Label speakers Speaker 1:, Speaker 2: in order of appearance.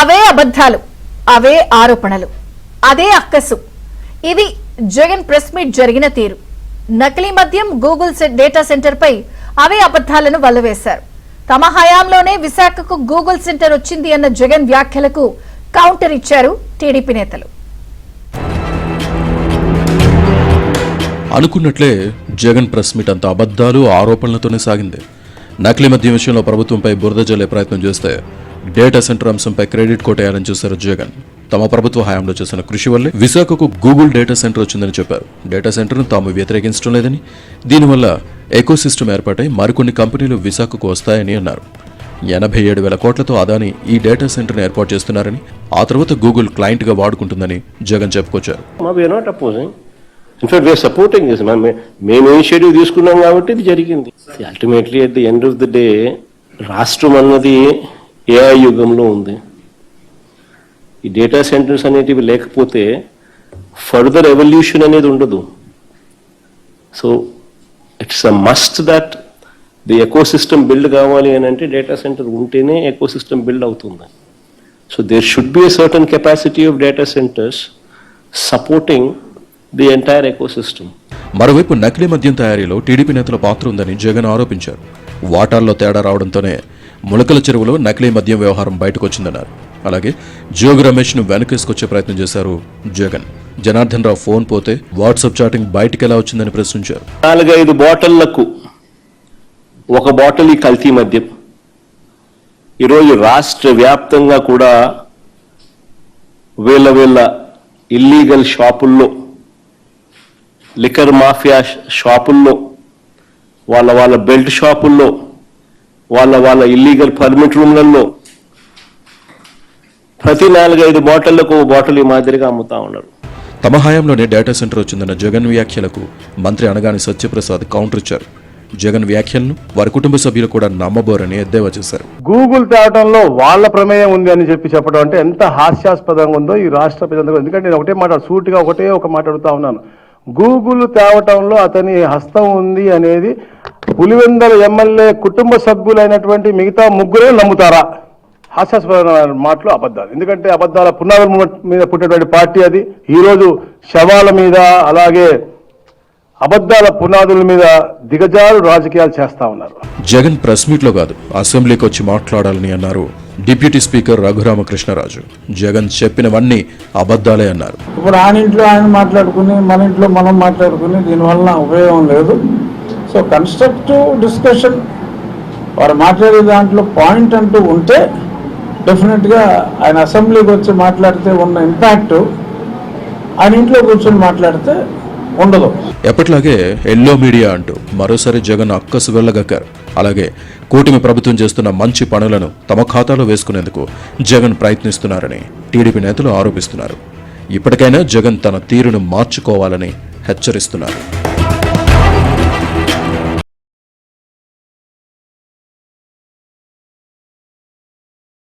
Speaker 1: అవే అబద్ధాలు, అవే ఆరోపణలు, అదే అక్కసు. ఇది జగన్ ప్రెస్ మీట్ జరిగిన తీరు. నకిలీ మద్యం గూగుల్ డేటా సెంటర్ పై అవే అబద్ధాలను వల్లవేశారు. తమ హయాంలోనే విశాఖకు గూగుల్ సెంటర్ వచ్చింది అన్న జగన్ వ్యాఖ్యలకు కౌంటర్ ఇచ్చారు టీడీపీ నేతలు.
Speaker 2: అనుకున్నట్లే జగన్ ప్రెస్ మీట్ అంతా అబద్ధాలు ఆరోపణలతోనే సాగింది. నకిలీ మద్యం విషయంలో ప్రభుత్వంపై బురద జల్లే ప్రయత్నం చేస్తే డేటా సెంటర్ అంశంపై క్రెడిట్ కొట్టేయాలని చూశారు జగన్. తమ ప్రభుత్వ హయాంలో చేసిన కృషి వల్లే విశాఖకు గూగుల్ డేటా సెంటర్ వచ్చిందని చెప్పారు. డేటా సెంటర్ను తాము వ్యతిరేకించడం లేదని, దీనివల్ల ఎకోసిస్టమ్ ఏర్పాటై మరికొన్ని కంపెనీలు విశాఖకు వస్తాయని అన్నారు. 87,000 కోట్లతో అదాని ఈ డేటా సెంటర్ను ఏర్పాటు చేస్తున్నారని, ఆ తర్వాత గూగుల్ క్లయింట్గా వాడుకుంటుందని జగన్ చెప్పుకొచ్చారు.
Speaker 3: In fact we are supporting this. మేము ఇనిషియేటివ్ తీసుకున్నాం కాబట్టి ఇది జరిగింది. Ultimately at the end of the day రాష్ట్రం అన్నది ఏఐ యుగంలో ఉంది. ఈ డేటా సెంటర్స్ అనేటివి లేకపోతే ఫర్దర్ ఎవల్యూషన్ అనేది ఉండదు. So it's a must that the ecosystem build కావాలి అని అంటే డేటా సెంటర్ ఉంటేనే ఎకోసిస్టమ్ బిల్డ్ అవుతుంది. So there should be a certain capacity of data centers supporting the entire ecosystem.
Speaker 2: మరోవైపు నకిలీ మద్యం తయారీలో టీడీపీ నేతల పాత్ర ఉందని జగన్ ఆరోపించారు. వాటాల్లో తేడా రావడంతోనే ములకల చెరువులో నకిలీ మద్యం వ్యవహారం బయటకు వచ్చిందన్నారు. అలాగే జోగి రమేష్ ను వెనకేసుకొచ్చే ప్రయత్నం చేశారు జగన్. జనార్దన్ రావు ఫోన్ పోతే వాట్సాప్ చాటింగ్ బయటకు ఎలా వచ్చిందని ప్రశ్నించారు.
Speaker 3: 4-5 బాటిళ్లకు ఒక బాటిల్ ఈ కల్తీ మద్యం. ఈరోజు రాష్ట్ర వ్యాప్తంగా కూడా వీళ్ళ ఇల్లీగల్ షాపుల్లో, లిక్కర్ మాఫియా షాపుల్లో, వాళ్ళ బెల్ట్ షాపుల్లో, వాళ్ళ ఇల్లీగల్ పర్మిట్ రూమ్లలో ప్రతి 4-5 బాటిళ్లకు ఒక బాటిల్ ఈ మాదిరిగా అమ్ముతా ఉన్నారు.
Speaker 2: తమ హయాంలోనే డేటా సెంటర్ వచ్చిందన్న జగన్ వ్యాఖ్యలకు మంత్రి అనగాని సత్యప్రసాద్ కౌంటర్ ఇచ్చారు. జగన్ వ్యాఖ్యలను వారి కుటుంబ సభ్యులు కూడా నమ్మబోరని ఎద్దేవా చేశారు.
Speaker 4: గూగుల్ తేవటంలో వాళ్ళ ప్రమేయం ఉంది అని చెప్పడం అంటే ఎంత హాస్యాస్పదంగా ఉందో ఈ రాష్ట్ర ప్రజలకు. ఎందుకంటే నేను ఒకటే మాట సూటిగా ఒక మాట అడుగుతా ఉన్నాను. గూగుల్ తేవటంలో అతని హస్తం ఉంది అనేది పులివెందల ఎమ్మెల్యే కుటుంబ సభ్యులైనటువంటి మిగతా ముగ్గురే నమ్ముతారా? హాస్యాస్పదమైన మాటలు, అబద్ధాలు. ఎందుకంటే అబద్ధాల పునాదుల మీద పుట్టినటువంటి పార్టీ అది. ఈరోజు శవాల మీద, అలాగే అబద్ధాల పునాదుల మీద దిగజారు రాజకీయాలు చేస్తా ఉన్నారు.
Speaker 2: జగన్ ప్రెస్ మీట్ లో కాదు, అసెంబ్లీకి వచ్చి మాట్లాడాలని అన్నారు డిప్యూటీ స్పీకర్ రఘురామకృష్ణరాజు. జగన్ చెప్పినవన్నీ అబద్ధాలే అన్నారు.
Speaker 5: ఇప్పుడు ఆయన ఇంట్లో ఆయన మాట్లాడుకుని, మన ఇంట్లో మనం మాట్లాడుకుని దీనివల్ల ఉపయోగం లేదు. సో కన్స్ట్రక్టివ్ డిస్కషన్, వారు మాట్లాడే దాంట్లో పాయింట్ అంటూ ఉంటే డెఫినెట్గా ఆయన అసెంబ్లీకి వచ్చి మాట్లాడితే ఉన్న ఇంపాక్ట్ ఆయన ఇంట్లో కూర్చొని మాట్లాడితే ఉండదు.
Speaker 2: ఎప్పట్లాగే ఎల్లో మీడియా అంటూ మరోసారి జగన్ అక్కసు వెళ్ళగక్కారు. అలాగే కూటమి ప్రభుత్వం చేస్తున్న మంచి పనులను తమ ఖాతాలో వేసుకునేందుకు జగన్ ప్రయత్నిస్తున్నారని టీడీపీ నేతలు ఆరోపిస్తున్నారు. ఇప్పటికైనా జగన్ తన తీరును మార్చుకోవాలని హెచ్చరిస్తున్నారు.